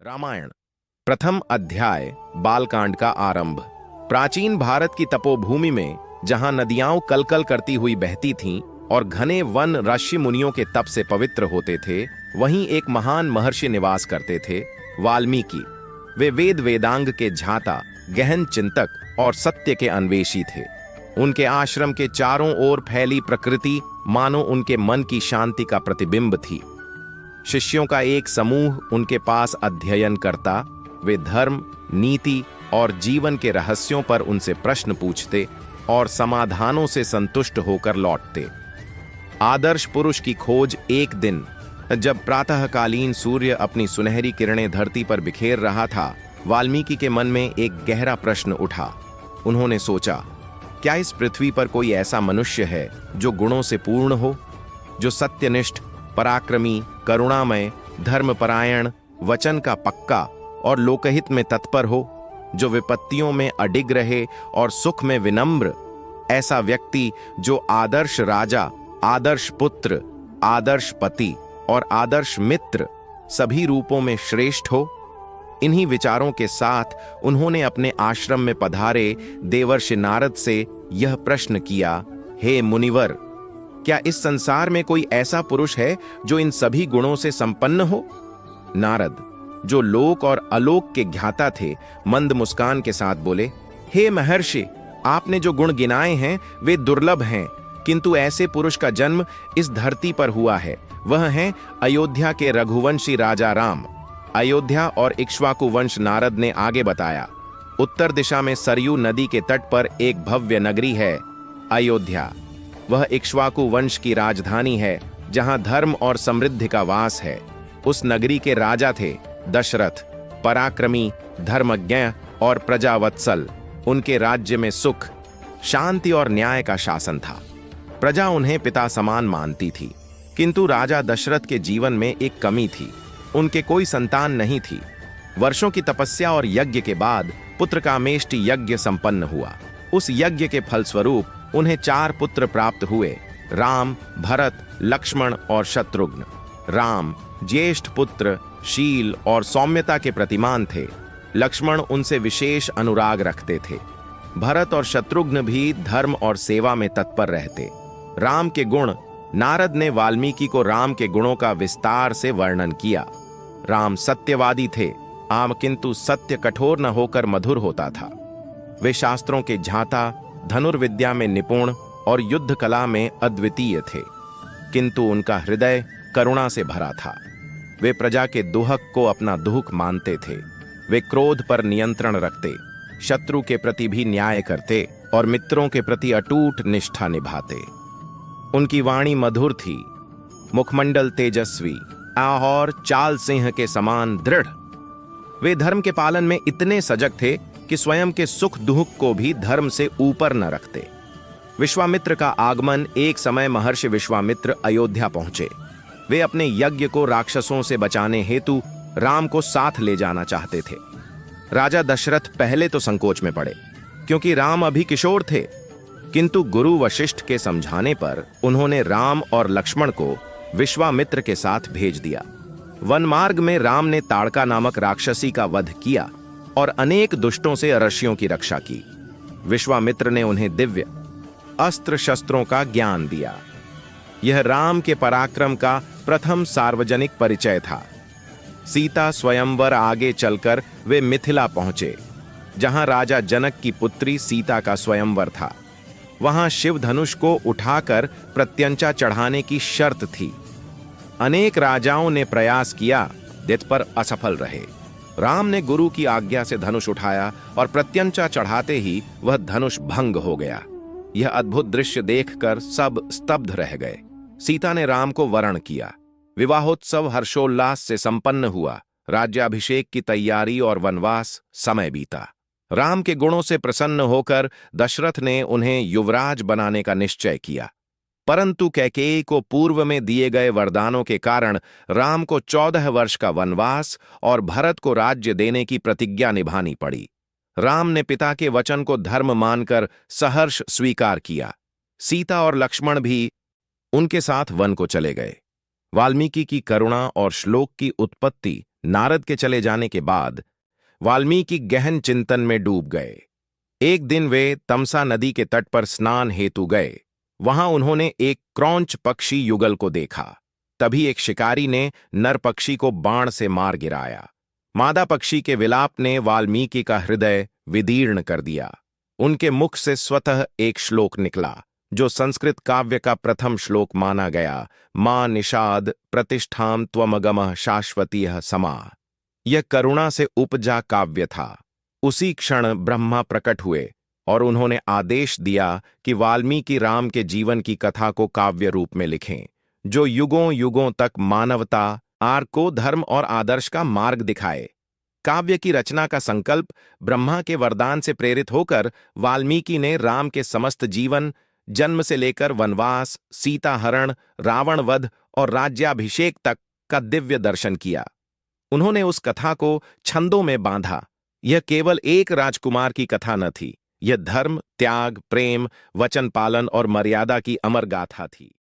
रामायण प्रथम अध्याय बालकांड का आरंभ। प्राचीन भारत की तपोभूमि में जहां नदियां कलकल करती हुई बहती थीं और घने वन ऋषि मुनियों के तप से पवित्र होते थे, वहीं एक महान महर्षि निवास करते थे, वाल्मीकि। वे वेद वेदांग के झाता, गहन चिंतक और सत्य के अन्वेषी थे। उनके आश्रम के चारों ओर फैली प्रकृति मानो उनके मन की शांति का प्रतिबिंब थी। शिष्यों का एक समूह उनके पास अध्ययन करता। वे धर्म, नीति और जीवन के रहस्यों पर उनसे प्रश्न पूछते और समाधानों से संतुष्ट होकर लौटते। आदर्श पुरुष की खोज। एक दिन जब प्रातःकालीन सूर्य अपनी सुनहरी किरणें धरती पर बिखेर रहा था, वाल्मीकि के मन में एक गहरा प्रश्न उठा। उन्होंने सोचा, क्या इस पृथ्वी पर कोई ऐसा मनुष्य है जो गुणों से पूर्ण हो, जो सत्यनिष्ठ, पराक्रमी, करुणामय, धर्मपरायण, वचन का पक्का और लोकहित में तत्पर हो, जो विपत्तियों में अडिग रहे और सुख में विनम्र। ऐसा व्यक्ति जो आदर्श राजा, आदर्श पुत्र, आदर्श पति और आदर्श मित्र सभी रूपों में श्रेष्ठ हो। इन्हीं विचारों के साथ उन्होंने अपने आश्रम में पधारे देवर्षि नारद से यह प्रश्न किया, हे मुनिवर, क्या इस संसार में कोई ऐसा पुरुष है जो इन सभी गुणों से संपन्न हो? नारद, जो लोक और अलोक के ज्ञाता थे, मंद मुस्कान के साथ बोले, हे महर्षि, आपने जो गुण गिनाए हैं वे दुर्लभ हैं, किंतु ऐसे पुरुष का जन्म इस धरती पर हुआ है। वह है अयोध्या के रघुवंशी राजा राम। अयोध्या और इक्ष्वाकु वंश। नारद ने आगे बताया, उत्तर दिशा में सरयू नदी के तट पर एक भव्य नगरी है, अयोध्या। वह इक्ष्वाकु वंश की राजधानी है, जहां धर्म और समृद्धि का वास है। उस नगरी के राजा थे दशरथ, पराक्रमी, धर्मज्ञ और प्रजावत्सल। उनके राज्य में सुख, शांति और न्याय का शासन था। प्रजा उन्हें पिता समान मानती थी। किंतु राजा दशरथ के जीवन में एक कमी थी, उनके कोई संतान नहीं थी। वर्षों की तपस्या और यज्ञ के बाद पुत्र कामेष्टि यज्ञ संपन्न हुआ। उस यज्ञ के फलस्वरूप उन्हें 4 पुत्र प्राप्त हुए, राम, भरत, लक्ष्मण और शत्रुघ्न। राम ज्येष्ठ पुत्र, शील और सौम्यता के प्रतिमान थे। लक्ष्मण उनसे विशेष अनुराग रखते थे। भरत और शत्रुघ्न भी धर्म और सेवा में तत्पर रहते। राम के गुण। नारद ने वाल्मीकि को राम के गुणों का विस्तार से वर्णन किया। राम सत्यवादी थे, किंतु सत्य कठोर न होकर मधुर होता था। वे शास्त्रों के झाता, धनुर्विद्या में निपुण और युद्ध कला में अद्वितीय थे, किंतु उनका हृदय करुणा से भरा था। वे प्रजा के दुहक को अपना दुख मानते थे। वे क्रोध पर नियंत्रण रखते, शत्रु के प्रति भी न्याय करते और मित्रों के प्रति अटूट निष्ठा निभाते। उनकी वाणी मधुर थी, मुखमंडल तेजस्वी और चाल सिंह के समान दृढ़। वे धर्म के पालन में इतने सजग थे कि स्वयं के सुख दुख को भी धर्म से ऊपर न रखते। विश्वामित्र का आगमन। एक समय महर्षि विश्वामित्र अयोध्या पहुंचे। वे अपने यज्ञ को राक्षसों से बचाने हेतु राम को साथ ले जाना चाहते थे। राजा दशरथ पहले तो संकोच में पड़े, क्योंकि राम अभी किशोर थे, किंतु गुरु वशिष्ठ के समझाने पर उन्होंने राम और लक्ष्मण को विश्वामित्र के साथ भेज दिया। वन मार्ग में राम ने ताड़का नामक राक्षसी का वध किया और अनेक दुष्टों से अरशियों की रक्षा की। विश्वामित्र ने उन्हें दिव्य अस्त्र शस्त्रों का ज्ञान दिया। यह राम के पराक्रम का प्रथम सार्वजनिक परिचय था। सीता स्वयंवर। आगे चलकर वे मिथिला पहुंचे, जहां राजा जनक की पुत्री सीता का स्वयंवर था। वहां शिव धनुष को उठाकर प्रत्यंचा चढ़ाने की शर्त थी। अनेक राजाओं ने प्रयास किया, जिस पर असफल रहे। राम ने गुरु की आज्ञा से धनुष उठाया और प्रत्यंचा चढ़ाते ही वह धनुष भंग हो गया। यह अद्भुत दृश्य देखकर सब स्तब्ध रह गए। सीता ने राम को वरण किया। विवाहोत्सव हर्षोल्लास से संपन्न हुआ। राज्याभिषेक की तैयारी और वनवास। समय बीता। राम के गुणों से प्रसन्न होकर दशरथ ने उन्हें युवराज बनाने का निश्चय किया, परंतु कैकेयी को पूर्व में दिए गए वरदानों के कारण राम को 14 वर्ष का वनवास और भरत को राज्य देने की प्रतिज्ञा निभानी पड़ी। राम ने पिता के वचन को धर्म मानकर सहर्ष स्वीकार किया। सीता और लक्ष्मण भी उनके साथ वन को चले गए। वाल्मीकि की करुणा और श्लोक की उत्पत्ति नारद के चले जाने के बाद वाल्मीकि गहन चिंतन में डूब गए। एक दिन वे तमसा नदी के तट पर स्नान हेतु गए। वहां उन्होंने एक क्रौंच पक्षी युगल को देखा। तभी एक शिकारी ने नर पक्षी को बाण से मार गिराया। मादा पक्षी के विलाप ने वाल्मीकि का हृदय विदीर्ण कर दिया। उनके मुख से स्वतः एक श्लोक निकला, जो संस्कृत काव्य का प्रथम श्लोक माना गया। मां निषाद प्रतिष्ठाम त्वमगमः शाश्वतीयः समाः। यह करुणा से उपजा काव्य था। उसी क्षण ब्रह्मा प्रकट हुए और उन्होंने आदेश दिया कि वाल्मीकि राम के जीवन की कथा को काव्य रूप में लिखें, जो युगों युगों तक मानवता आर को धर्म और आदर्श का मार्ग दिखाए। काव्य की रचना का संकल्प ब्रह्मा के वरदान से प्रेरित होकर वाल्मीकि ने राम के समस्त जीवन, जन्म से लेकर वनवास, सीता हरण, रावण वध और राज्याभिषेक तक का दिव्य दर्शन किया। उन्होंने उस कथा को छंदों में बांधा। यह केवल एक राजकुमार की कथा न थी, यह धर्म, त्याग, प्रेम, वचन पालन और मर्यादा की अमर गाथा थी।